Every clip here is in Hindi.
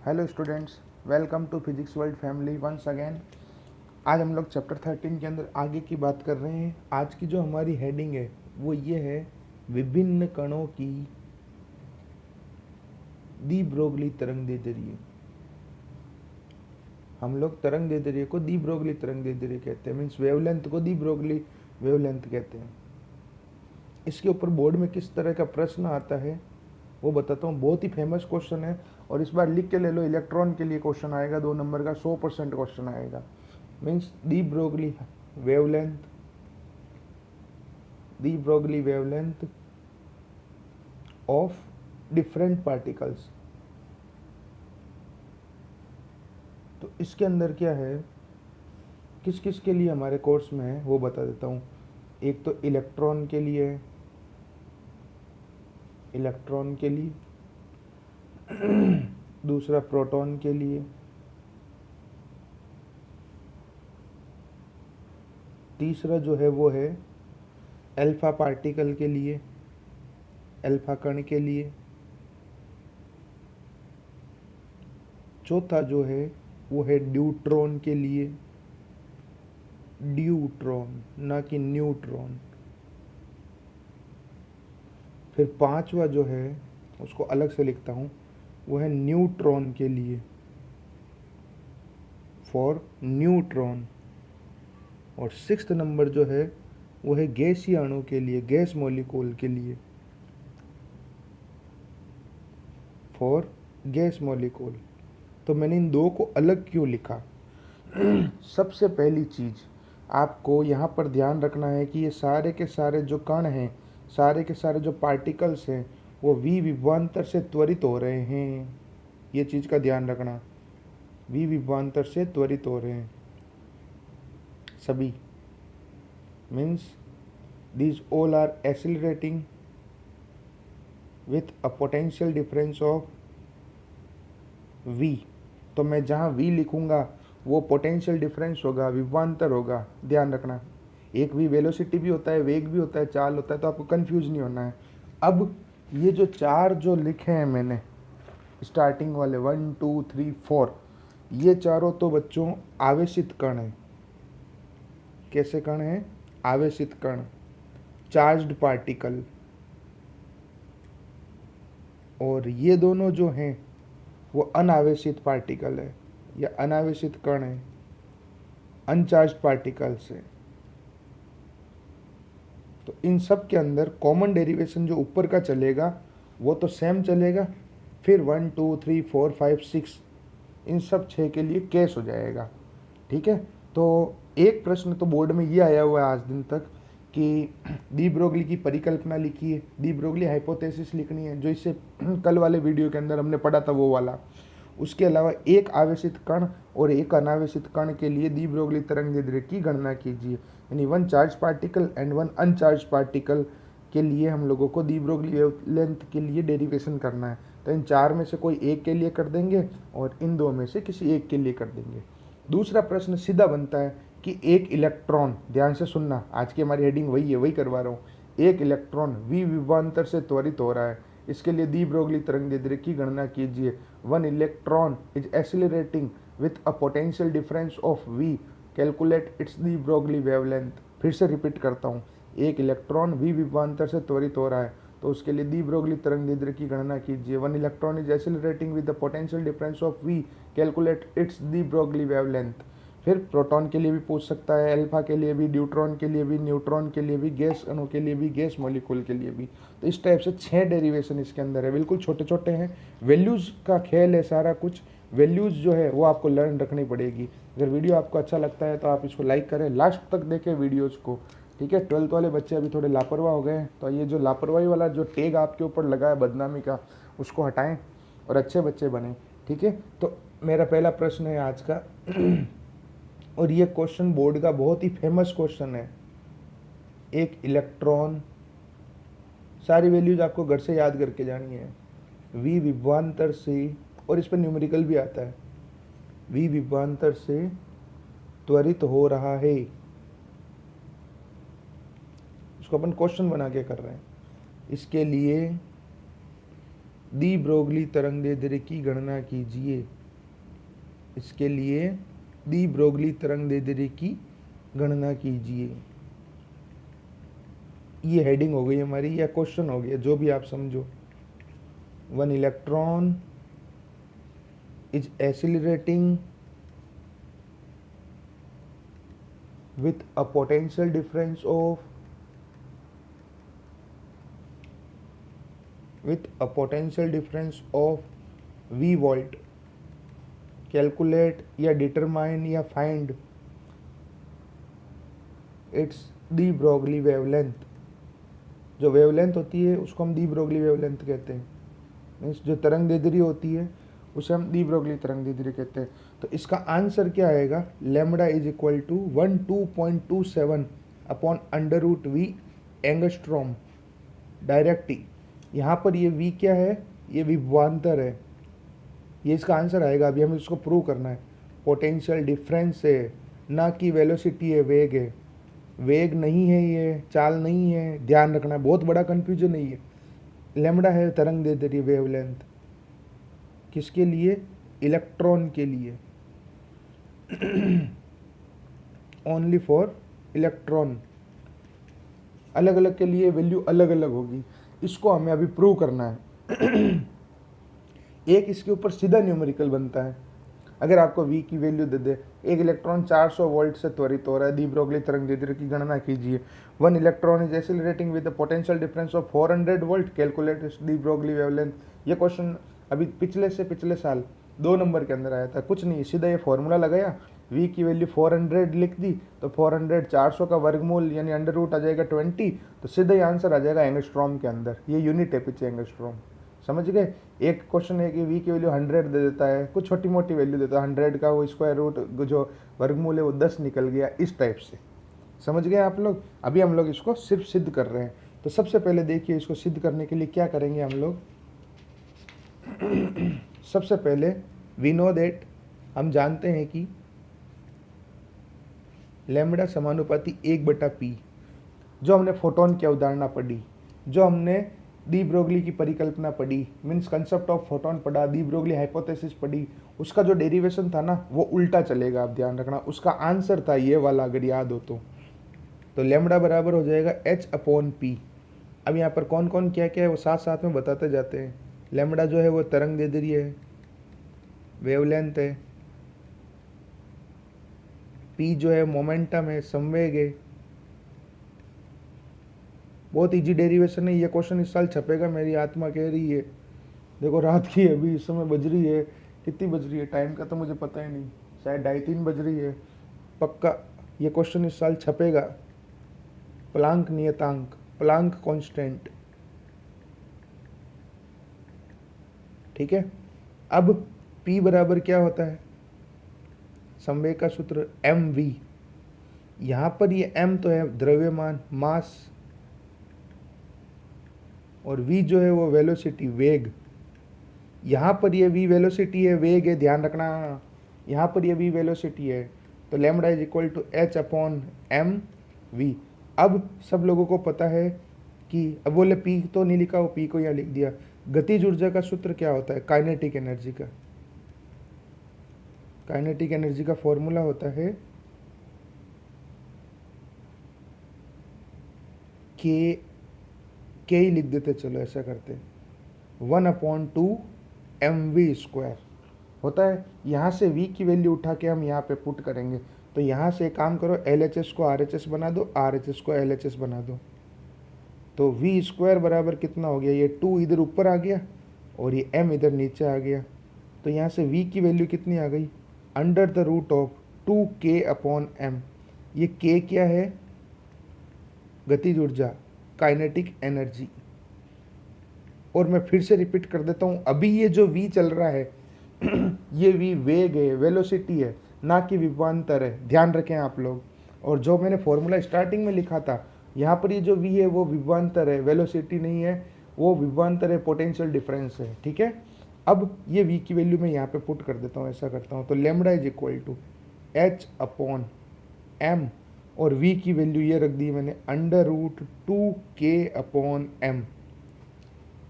Hello students, welcome to physics world family once again. आज हम लोग चैप्टर 13 के अंदर आगे की बात कर रहे हैं। आज की जो हमारी हेडिंग है वो ये है, विभिन्न कणों की डी ब्रोगली तरंग दैर्ध्य। हम लोग तरंग दैर्ध्य को डी ब्रोगली तरंग दैर्ध्य कहते हैं, मीन्स वेवलेंथ को डी ब्रोगली वेवलेंथ कहते हैं। इसके ऊपर बोर्ड में किस तरह का प्रश्न आता है वो बताता हूँ। बहुत ही फेमस क्वेश्चन है और इस बार लिख के ले लो, इलेक्ट्रॉन के लिए क्वेश्चन आएगा, 2 नंबर का 100% क्वेश्चन आएगा। Means de Broglie wavelength, de Broglie wavelength of different particles. तो इसके अंदर क्या है, किस किस के लिए हमारे कोर्स में है वो बता देता हूँ। एक तो इलेक्ट्रॉन के लिए है, इलेक्ट्रॉन के लिए दूसरा प्रोटॉन के लिए, तीसरा जो है वो है अल्फा पार्टिकल के लिए, अल्फा कण के लिए, चौथा जो है वो है ड्यूट्रॉन के लिए, ड्यूट्रॉन ना कि न्यूट्रॉन। फिर पांचवा जो है उसको अलग से लिखता हूँ, वो है न्यूट्रॉन के लिए, फॉर न्यूट्रॉन। और 6th नंबर जो है वो है गैसीय अणु के लिए, गैस मॉलिक्यूल के लिए, फॉर गैस मॉलिक्यूल। तो मैंने इन दो को अलग क्यों लिखा? सबसे पहली चीज़ आपको यहाँ पर ध्यान रखना है कि ये सारे के सारे जो कण हैं, सारे के सारे जो पार्टिकल्स हैं, वो वी विभवांतर से त्वरित हो रहे हैं। ये चीज़ का ध्यान रखना, वी विभवांतर से त्वरित हो रहे हैं सभी। Means these all are accelerating with a potential difference of v। तो मैं जहाँ v लिखूँगा वो पोटेंशियल डिफरेंस होगा, विभवांतर होगा। ध्यान रखना, एक v वेलोसिटी भी होता है, वेग भी होता है, चाल होता है, तो आपको कंफ्यूज नहीं होना है। अब ये जो चार जो लिखे हैं मैंने स्टार्टिंग वाले 1 2 3 4, ये चारों तो बच्चों आवेशित कण हैं। कैसे कण हैं? आवेशित कण, चार्ज्ड पार्टिकल। और ये दोनों जो हैं वो अनावेशित पार्टिकल है या अनावेशित कण है, अनचार्ज्ड पार्टिकल्स है। तो इन सब के अंदर कॉमन डेरिवेशन जो ऊपर का चलेगा वो तो सेम चलेगा। फिर 1 2 3 4 5 6 इन सब 6 के लिए केस हो जाएगा। ठीक है, तो एक प्रश्न तो बोर्ड में ये आया हुआ है आज दिन तक कि डी ब्रोगली की परिकल्पना लिखी है, डी ब्रोगली हाइपोथेसिस लिखनी है, जो इससे कल वाले वीडियो के अंदर हमने पढ़ा था वो वाला। उसके अलावा एक आवेशित कण और एक अनावेशित कण के लिए डी ब्रोगली तरंग दैर्ध्य की गणना कीजिए। यानी 1 चार्ज पार्टिकल एंड 1 अनचार्ज पार्टिकल के लिए हम लोगों को डी ब्रोगली वेवलेंथ के लिए डेरिवेशन करना है। तो इन चार में से कोई एक के लिए कर देंगे और इन दो में से किसी एक के लिए कर देंगे। दूसरा प्रश्न सीधा बनता है कि एक इलेक्ट्रॉन, ध्यान से सुनना, आज की हमारी हेडिंग वही है, वही करवा रहा हूँ। एक इलेक्ट्रॉन वी विभवांतर से त्वरित हो रहा है, इसके लिए डी ब्रोगली तरंग दैर्ध्य की गणना कीजिए। 1 electron is accelerating with a potential difference of v, calculate its de Broglie wavelength. फिर से रिपीट करता हूँ, एक इलेक्ट्रॉन वी विभवांतर से त्वरित हो रहा है तो उसके लिए डी ब्रोगली तरंग दैर्ध्य की गणना कीजिए। 1 electron is accelerating with the potential difference of v, calculate its de Broglie wavelength. फिर प्रोटॉन के लिए भी पूछ सकता है, अल्फा के लिए भी, न्यूट्रॉन के लिए भी, न्यूट्रॉन के लिए भी, गैस अणु के लिए भी, गैस मॉलिक्यूल के लिए भी। तो इस टाइप से 6 डेरिवेशन इसके अंदर है, बिल्कुल छोटे छोटे हैं। वैल्यूज़ का खेल है सारा कुछ। वैल्यूज़ जो है वो आपको लर्न रखनी पड़ेगी। अगर वीडियो आपको अच्छा लगता है तो आप इसको लाइक करें, लास्ट तक देखें वीडियोज़ को। ठीक है, 12th वाले बच्चे अभी थोड़े लापरवाह हो गए हैं, तो ये जो लापरवाही वाला जो टैग आपके ऊपर लगा है बदनामी का, उसको हटाएं और अच्छे बच्चे बने। ठीक है, तो मेरा पहला प्रश्न है आज का और ये क्वेश्चन बोर्ड का बहुत ही फेमस क्वेश्चन है। एक इलेक्ट्रॉन, सारी वैल्यूज आपको घर से याद करके जानी है। वी विभवांतर से, और इस पर न्यूमेरिकल भी आता है, वी विभवांतर से त्वरित हो रहा है। उसको अपन क्वेश्चन बना के कर रहे हैं। इसके लिए डी ब्रोगली तरंगदैर्ध्य की गणना कीजिए। इसके लिए डी ब्रोगली तरंगदैर्ध्य की गणना कीजिए। ये हेडिंग हो गई हमारी या क्वेश्चन हो गया, जो भी आप समझो। One electron is accelerating with a potential difference of V volt. Calculate या determine या find its de Broglie wavelength। जो वेवलेंथ होती है उसको हम डी ब्रोगली वेवलेंथ कहते हैं। मीन्स जो तरंगदैर्ध्य होती है उसे हम डी ब्रोगली तरंगदैर्ध्य कहते हैं। तो इसका आंसर क्या आएगा, lambda is equal to 12.27 upon under root V angstrom. Direct ही यहाँ पर ये वी क्या है, ये विभवांतर है, ये इसका आंसर आएगा। अभी हमें इसको प्रूव करना है। पोटेंशियल डिफरेंस है, ना कि वेलोसिटी है, वेग है। वेग नहीं है, ये चाल नहीं है, ध्यान रखना, बहुत बड़ा कन्फ्यूजन नहीं है। लैम्बडा है तरंगदैर्ध्य वेवलेंथ, किसके लिए, इलेक्ट्रॉन के लिए, ओनली फॉर इलेक्ट्रॉन। अलग अलग के लिए वैल्यू अलग अलग होगी, इसको हमें अभी प्रूव करना है। एक इसके ऊपर सीधा न्यूमेरिकल बनता है। अगर आपको V की वैल्यू दे दे, एक इलेक्ट्रॉन 400 वोल्ट से त्वरित हो रहा है, डी ब्रोगली तरंगदैर्ध्य की गणना कीजिए। One electron is accelerating with the potential difference of 400 volt, calculate de Broglie wavelength. ये क्वेश्चन अभी पिछले साल 2 नंबर के अंदर आया था। कुछ नहीं, सीधा ये फॉर्मूला लगाया, V की वैल्यू 400 लिख दी, तो 400 400 का वर्गमूल यानी अंडर रूट आ जाएगा 20, तो सीधा ही आंसर आ जाएगा एंगस्ट्रॉम के अंदर। ये यूनिट है पीछे एंगस्ट्रॉम, समझ गए। एक क्वेश्चन है कि V की वैल्यू 100 दे देता है, कुछ छोटी मोटी वैल्यू देता है, 100 का वो स्क्वायर रूट जो वर्गमूल है वो 10 निकल गया, इस टाइप से। समझ गए आप लोग। अभी हम लोग इसको सिर्फ सिद्ध कर रहे हैं। तो सबसे पहले देखिए, इसको सिद्ध करने के लिए क्या करेंगे हम लोग। सबसे पहले वी नो दैट, हम जानते हैं कि लैम्बडा समानुपाती 1/p, जो हमने फोटोन की अवधारणा पढ़ी, जो हमने डी ब्रोगली की परिकल्पना पढ़ी, मीन्स कंसेप्ट ऑफ फोटोन पढ़ा, डी ब्रोगली हाइपोथेसिस पढ़ी, उसका जो डेरिवेशन था ना वो उल्टा चलेगा, आप ध्यान रखना। उसका आंसर था ये वाला, अगर याद हो तो लैम्बडा बराबर हो जाएगा h/p। अब यहाँ पर कौन कौन क्या क्या है वो साथ साथ में बताते जाते हैं। लैम्बडा जो है वो तरंगदैर्ध्य है, वेवलेंथ है, p जो है मोमेंटम है, संवेग है। बहुत इजी डेरिवेशन है। ये क्वेश्चन इस साल छपेगा, मेरी आत्मा कह रही है। देखो रात की अभी इस समय बज रही है, कितनी बज रही है टाइम का तो मुझे पता ही नहीं, शायद 2:30 बज रही है। पक्का ये क्वेश्चन इस साल छपेगा। प्लांक नियतांक, प्लांक कांस्टेंट, ठीक है। अब P बराबर क्या होता है, संवेग का सूत्र mv। यहाँ पर ये m तो है द्रव्यमान, मास, और v जो है वो वेलोसिटी, वेग। यहाँ पर ये v वेलोसिटी है, वेग है, ध्यान रखना। यहाँ पर ये v वेलोसिटी है, तो lambda is equal to h/mv। अब सब लोगों को पता है कि, अब बोले p तो नहीं लिखा, वो p को यहाँ लिख दिया। गतिज ऊर्जा का सूत्र क्या होता है, काइनेटिक एनर्जी का। काइनेटिक एनर्जी का फॉर्मूला होता है के ही लिख देते, चलो ऐसा करते, 1/2 mv² होता है। यहाँ से v की वैल्यू उठा के हम यहाँ पे पुट करेंगे, तो यहाँ से काम करो, LHS को RHS बना दो, RHS को LHS बना दो, तो v² बराबर कितना हो गया, ये 2 इधर ऊपर आ गया और ये m इधर नीचे आ गया। तो यहाँ से v की वैल्यू कितनी आ गई, under the root of 2k/m। ये k क्या है, गतिज ऊर्जा, काइनेटिक एनर्जी। और मैं फिर से रिपीट कर देता हूँ, अभी ये जो v चल रहा है ये v वेग है, वेलोसिटी है, ना कि विभवांतर है, ध्यान रखें आप लोग। और जो मैंने फॉर्मूला स्टार्टिंग में लिखा था, यहाँ पर ये जो v है वो विभवांतर है, वेलोसिटी नहीं है, वो विभवांतर है, पोटेंशियल डिफरेंस है, ठीक है। अब ये v की वैल्यू मैं यहाँ पे पुट कर देता हूँ, ऐसा करता हूँ, तो lambda is equal to h/m, और v की वैल्यू ये रख दी मैंने अंडर रूट 2k/m,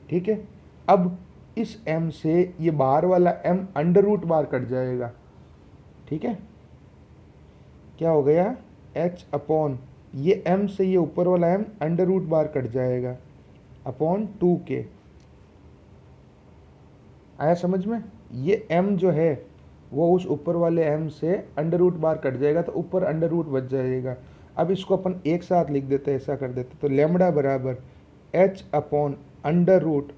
ठीक है। अब इस m से ये बाहर वाला m अंडर रूट बार कट जाएगा, ठीक है। क्या हो गया, h अपॉन ये m से ये ऊपर वाला m अंडर रूट बार कट जाएगा अपॉन 2k। आया समझ में? ये m जो है वो उस ऊपर वाले m से अंडर रूट बार कट जाएगा तो ऊपर अंडर रूट बच जाएगा। अब इसको अपन एक साथ लिख देते हैं, ऐसा कर देते तो लैम्बडा बराबर h upon under root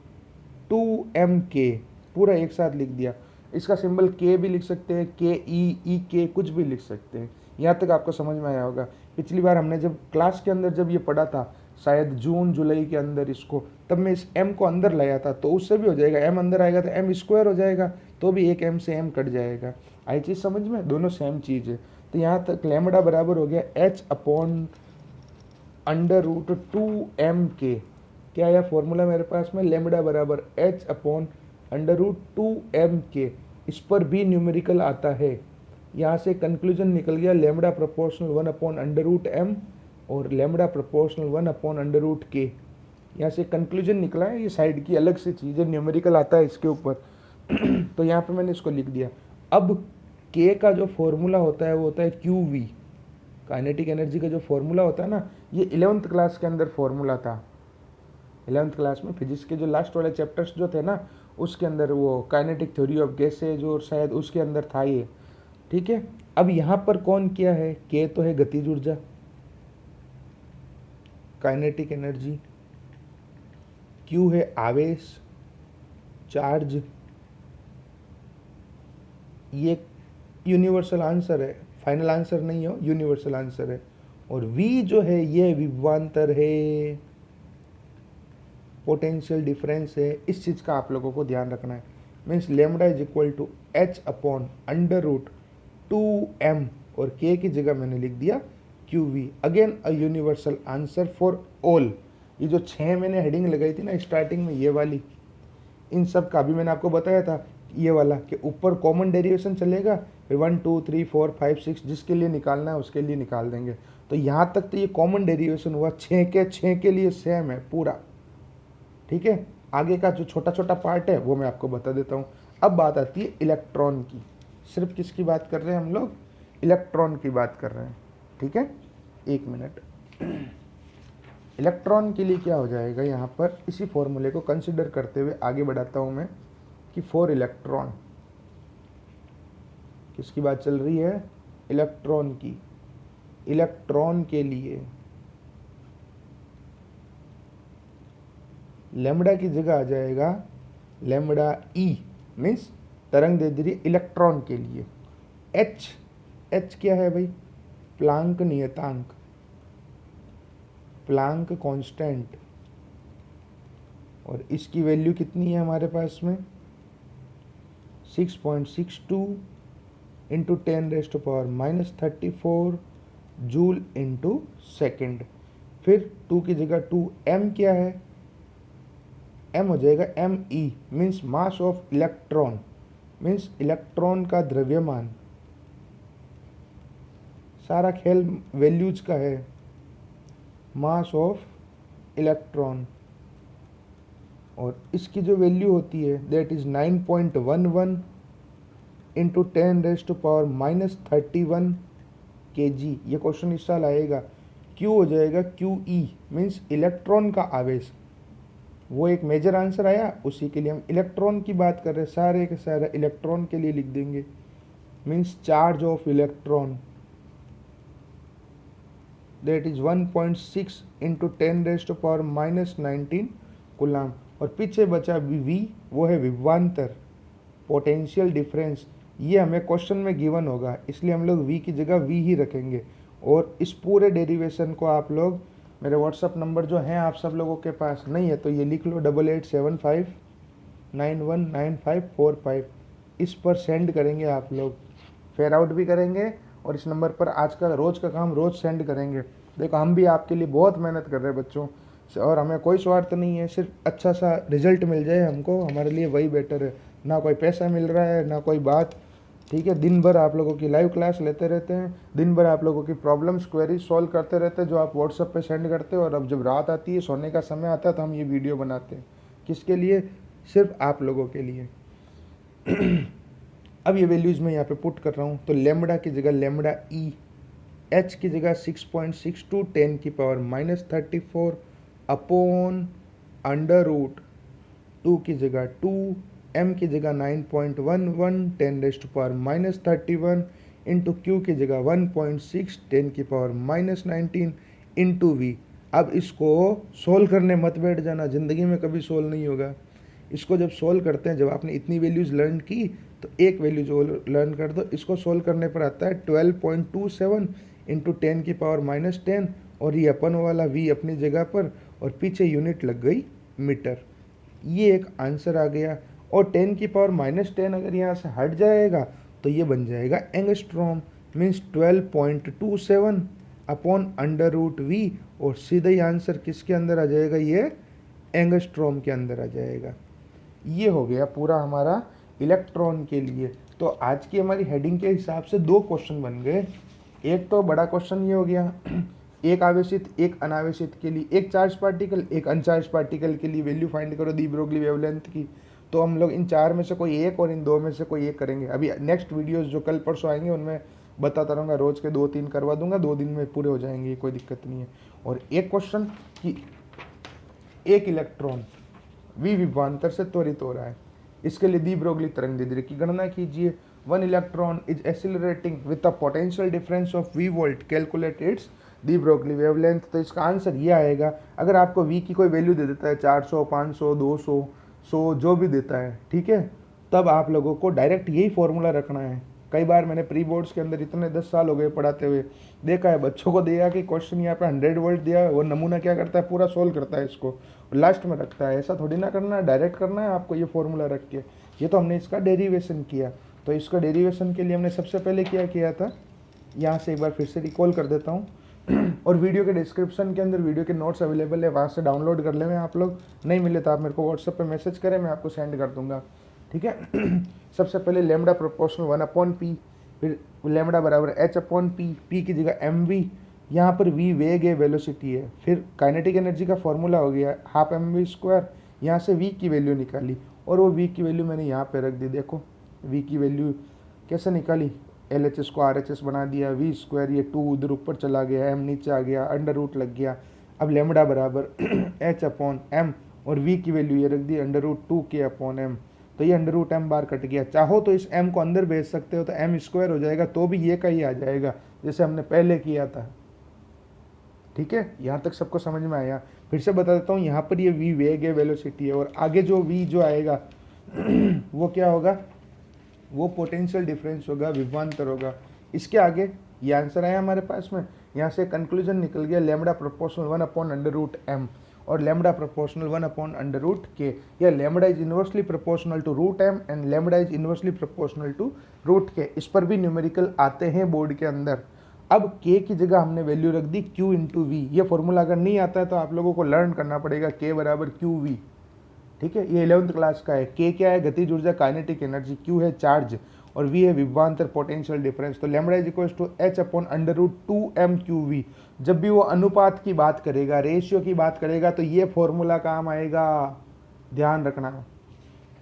2mk, पूरा एक साथ लिख दिया। इसका सिंबल k भी लिख सकते हैं, के ई के कुछ भी लिख सकते हैं। यहाँ तक आपको समझ में आया होगा। पिछली बार हमने जब क्लास के अंदर जब ये पढ़ा था, शायद जून जुलाई के अंदर इसको, तब मैं इस m को अंदर लाया था, तो उससे भी हो जाएगा, m अंदर आएगा तो m स्क्वायर हो जाएगा, तो भी एक m से m कट जाएगा। आई चीज़ समझ में? दोनों सेम चीज़ है। तो यहाँ तक लैम्बडा बराबर हो गया h upon under root 2mk। क्या आया फॉर्मूला मेरे पास में? लैम्बडा बराबर h upon under root 2mk। इस पर भी न्यूमेरिकल आता है। यहाँ से कंक्लूजन निकल गया lambda proportional 1 upon under root m और lambda proportional 1 upon under root k। यहाँ से कंक्लूजन निकला है, ये साइड की अलग से चीज़ है, न्यूमेरिकल आता है इसके ऊपर। तो यहाँ पे मैंने इसको लिख दिया। अब k का जो फॉर्मूला होता है वो होता है QV। काइनेटिक एनर्जी का जो फॉर्मूला होता है ना, ये 11th क्लास के अंदर फॉर्मूला था। 11th क्लास में फिजिक्स के जो लास्ट वाले चैप्टर्स जो थे ना, उसके अंदर वो काइनेटिक थ्योरी ऑफ गैसेज और शायद उसके अंदर था ये, ठीक है। अब यहाँ पर कौन क्या है? के तो है गतिज ऊर्जा, काइनेटिक एनर्जी, क्यू है आवेश, चार्ज, ये यूनिवर्सल आंसर है, फाइनल आंसर नहीं हो, यूनिवर्सल आंसर है। और वी जो है ये विभवांतर है, पोटेंशियल डिफरेंस है। इस चीज़ का आप लोगों को ध्यान रखना है। Means lambda is equal to h upon under root 2m और k की जगह मैंने लिख दिया QV। Again a universal answer for all. ये जो 6 मैंने हेडिंग लगाई थी ना स्टार्टिंग में, ये वाली, इन सब का भी मैंने आपको बताया था ये वाला कि ऊपर कॉमन डेरिवेशन चलेगा, फिर 1 2 3 4 5 6 जिसके लिए निकालना है उसके लिए निकाल देंगे। तो यहाँ तक तो ये कॉमन डेरिवेशन हुआ, 6 के लिए सेम है पूरा, ठीक है। आगे का जो छोटा छोटा पार्ट है वो मैं आपको बता देता हूँ। अब बात आती है इलेक्ट्रॉन की। सिर्फ किसकी बात कर रहे हैं हम लोग? इलेक्ट्रॉन की बात कर रहे हैं, ठीक है। एक मिनट। इलेक्ट्रॉन के लिए क्या हो जाएगा यहाँ पर, इसी फॉर्मूले को कंसिडर करते हुए आगे बढ़ाता हूँ मैं कि फॉर इलेक्ट्रॉन, किसकी बात चल रही है? इलेक्ट्रॉन की। इलेक्ट्रॉन के लिए लैम्बडा की जगह आ जाएगा लैम्बडा ई, मीन्स तरंग दैर्ध्य इलेक्ट्रॉन के लिए। एच क्या है भाई? प्लांक नियतांक, प्लांक कांस्टेंट। और इसकी वैल्यू कितनी है हमारे पास में? 6.62 इंटू 10⁻⁻34 जूल इंटू सेकेंड। फिर 2 की जगह 2, m क्या है? m हो जाएगा me, means mass of electron, means electron का द्रव्यमान। सारा खेल वैल्यूज का है, मास ऑफ इलेक्ट्रॉन। और इसकी जो वैल्यू होती है दैट इज 9.11 इंटू 10⁻31 kg। ये क्वेश्चन इस साल आएगा। Q हो जाएगा QE, मीन्स इलेक्ट्रॉन का आवेश। वो एक मेजर आंसर आया, उसी के लिए हम इलेक्ट्रॉन की बात कर रहे हैं। सारे के सारे इलेक्ट्रॉन के लिए लिख देंगे, means charge of electron that is 1.6 into 10⁻⁻19 coulomb. और पीछे बचा V, वो है विभवांतर, पोटेंशियल डिफरेंस। ये हमें क्वेश्चन में गिवन होगा, इसलिए हम लोग V की जगह V ही रखेंगे। और इस पूरे डेरिवेशन को आप लोग, मेरे व्हाट्सअप नंबर जो हैं आप सब लोगों के पास नहीं है तो ये लिख लो 8875919545, इस पर सेंड करेंगे आप लोग। फेयर आउट भी करेंगे और इस नंबर पर आज का रोज़ का काम रोज़ सेंड करेंगे। देखो हम भी आपके लिए बहुत मेहनत कर रहे हैं बच्चों, और हमें कोई स्वार्थ नहीं है, सिर्फ अच्छा सा रिजल्ट मिल जाए हमको, हमारे लिए वही बेटर है। ना कोई पैसा मिल रहा है ना कोई बात, ठीक है। दिन भर आप लोगों की लाइव क्लास लेते रहते हैं, दिन भर आप लोगों की प्रॉब्लम्स क्वेरीज सॉल्व करते रहते हैं जो आप व्हाट्सएप पे सेंड करते हो। और अब जब रात आती है, सोने का समय आता है, तो हम ये वीडियो बनाते हैं। किसके लिए? सिर्फ आप लोगों के लिए। अब ये वैल्यूज़ मैं यहाँ पे पुट कर रहा हूँ, तो लेमडा की जगह लेमडा ई, एच की जगह 6.62 10 की पावर -34 अपॉन अंडर रूट 2 की जगह 2, एम की जगह 9.11 10 raised to power -31 into q की जगह 1.6 10 की पावर -19 इंटू वी। अब इसको सोल्व करने मत बैठ जाना, ज़िंदगी में कभी सोल्व नहीं होगा। इसको जब सोल्व करते हैं, जब आपने इतनी वैल्यूज़ लर्न की तो एक वैल्यू जो लर्न कर दो, इसको सोल्व करने पर आता है 12.27 इंटू 10 की पावर -10, और ये अपन वाला v अपनी जगह पर, और पीछे यूनिट लग गई मीटर। ये एक आंसर आ गया। और 10 की पावर -10 अगर यहाँ से हट जाएगा तो ये बन जाएगा angstrom, means 12.27 upon under root v, और सीधा ही आंसर किसके अंदर आ जाएगा, ये एंगस्ट्रॉम के अंदर आ जाएगा। ये हो गया पूरा हमारा इलेक्ट्रॉन के लिए। तो आज की हमारी हेडिंग के हिसाब से 2 क्वेश्चन बन गए। एक तो बड़ा क्वेश्चन ये हो गया, एक आवेशित एक अनावेशित के लिए, एक चार्ज पार्टिकल एक अनचार्ज पार्टिकल के लिए वैल्यू फाइंड करो दी ब्रोगली वेवलेंथ की। तो हम लोग इन 4 में से कोई एक और इन 2 में से कोई एक करेंगे। अभी नेक्स्ट वीडियोस जो कल परसों आएंगे उनमें बताता रहूँगा, रोज़ के 2-3 करवा दूंगा, 2 दिन में पूरे हो जाएंगे, कोई दिक्कत नहीं है। और एक क्वेश्चन कि एक इलेक्ट्रॉन वी विभवांतर से त्वरित हो रहा है, इसके लिए दी ब्रोगली तरंगदैर्ध्य की गणना कीजिए। 1 electron is accelerating with a potential difference of v volt, calculate it's the Broglie wavelength. तो इसका आंसर ये आएगा, अगर आपको v की कोई वैल्यू दे देता है 400, 500, 200, 100 जो भी देता है, ठीक है, तब आप लोगों को डायरेक्ट यही फॉर्मूला रखना है। कई बार मैंने प्री बोर्ड्स के अंदर इतने 10 साल हो गए पढ़ाते हुए, देखा है बच्चों को दिया कि क्वेश्चन यहाँ पे 100 वोल्ट दिया है, वो नमूना क्या करता है, पूरा सोल्व करता है इसको, लास्ट में रखता है। ऐसा थोड़ी ना करना है, डायरेक्ट करना है आपको ये फॉर्मूला रख के। ये तो हमने इसका डेरिवेशन किया, तो इसका डेरिवेशन के लिए हमने सबसे पहले क्या किया था, यहाँ से एक बार फिर से रिकॉल कर देता हूँ। और वीडियो के डिस्क्रिप्शन के अंदर वीडियो के नोट्स अवेलेबल है, वहाँ से डाउनलोड कर लें। आप लोग नहीं मिले तो आप मेरे को व्हाट्सएप पे मैसेज करें, मैं आपको सेंड कर दूंगा, ठीक है। सबसे पहले लेमडा प्रोपोर्शनल 1/p, फिर लेमडा बराबर h/p, p की जगह mv, यहाँ पर v वेग है, वेलोसिटी है। फिर काइनेटिक एनर्जी का फॉर्मूला हो गया 12mv², यहाँ से v की वैल्यू निकाली, और वो v की वैल्यू मैंने यहाँ पे रख दी। देखो v की वैल्यू कैसे निकाली, LHS को RHS बना दिया, v², ये 2 उधर ऊपर चला गया, m नीचे आ गया, अंडर रूट लग गया। अब लेमडा बराबर h/m, और v की वैल्यू ये रख दी √2k/m, तो ये √m बार कट गया। चाहो तो इस m को अंदर भेज सकते हो, तो m² हो जाएगा, तो भी ये का ही आ जाएगा जैसे हमने पहले किया था, ठीक है। यहाँ तक सबको समझ में आया। फिर से बता देता हूँ, यहाँ पर ये v वेग है, वेलोसिटी है, और आगे जो v जो आएगा वो क्या होगा, वो पोटेंशियल डिफरेंस होगा, विभवांतर होगा। इसके आगे ये आंसर आया हमारे पास में, यहाँ से कंक्लूजन निकल गया लेमडा प्रोपोर्शनल 1/√m और लेमडा प्रोपोर्शनल 1/√k, या lambda is inversely proportional to √m and lambda is inversely proportional to √k। इस पर भी न्यूमेरिकल आते हैं बोर्ड के अंदर। अब k की जगह हमने वैल्यू रख दी q × v। ये फॉर्मूला अगर नहीं आता है तो आप लोगों को लर्न करना पड़ेगा, k बराबर qv, ठीक है। ये 11th क्लास का है। k क्या है, गतिज ऊर्जा, काइनेटिक एनर्जी, q है चार्ज, और v है विभवांतर, पोटेंशियल डिफरेंस। तो lambda is equal to h/√2m/qv। जब भी वो अनुपात की बात करेगा, रेशियो की बात करेगा, तो ये फॉर्मूला काम आएगा, ध्यान रखना,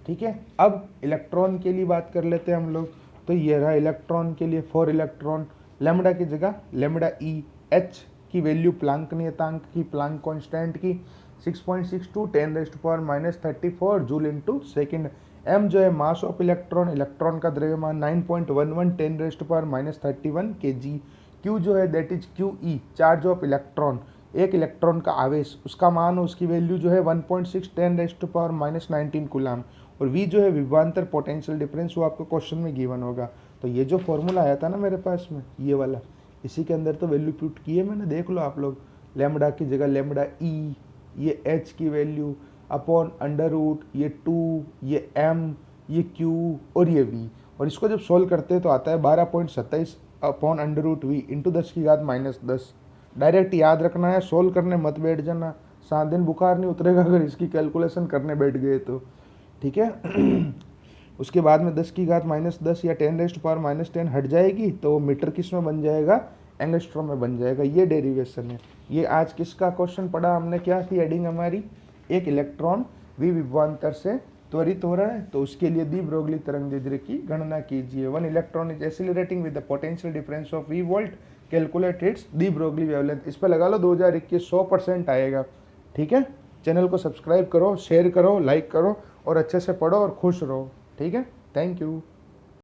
ठीक है। अब इलेक्ट्रॉन के लिए बात कर लेते हैं हम लोग। तो ये रहा इलेक्ट्रॉन के लिए, फॉर इलेक्ट्रॉन लेमडा की जगह लेमडा ई, एच की वैल्यू प्लांक नियतांक की, प्लांक कांस्टेंट की 6.62 10⁻34 जूल इंटू सेकेंड। m जो है मास ऑफ इलेक्ट्रॉन, इलेक्ट्रॉन का द्रव्यमान 9.11 10⁻31 kg। q जो है that is QE, charge of electron, एक इलेक्ट्रॉन का आवेश, उसका मान, उसकी वैल्यू जो है 1.6 10⁻19 कूलाम। और v जो है विभवांतर, पोटेंशियल डिफरेंस, वो आपको क्वेश्चन में गिवन होगा। तो ये जो फॉर्मूला आया था ना मेरे पास में, ये वाला, इसी के अंदर तो वैल्यू पुट की है मैंने, देख लो आप लोग। लेमडा की जगह लेमडा ई, ये h की वैल्यू अपॉन अंडर रूट, ये 2, ये m, ये q और ये v। और इसको जब सोल्व करते हैं तो आता है 12.27 upon under root v into 10⁻10। Direct याद रखना है, सोल्व करने मत बैठ जाना, 7 दिन बुखार नहीं उतरेगा अगर इसकी कैलकुलेशन करने बैठ गए तो, ठीक है। उसके बाद में 10⁻10 या 10⁻10 हट जाएगी तो वो मीटर किस में बन जाएगा, एंगस्ट्रॉम में बन जाएगा। ये डेरिवेशन है। ये आज किसका क्वेश्चन पढ़ा हमने, क्या थी हेडिंग हमारी, एक इलेक्ट्रॉन v विभवांतर से त्वरित हो रहा है, तो उसके लिए डी ब्रोगली तरंगदैर्ध्य की गणना कीजिए। 1 electron is accelerating with the potential difference of V volt, calculate its de Broglie wavelength. इस पर लगा लो 2021 100% आएगा। ठीक है, चैनल को सब्सक्राइब करो, शेयर करो, लाइक करो और अच्छे से पढ़ो और खुश रहो। ठीक है, थैंक यू।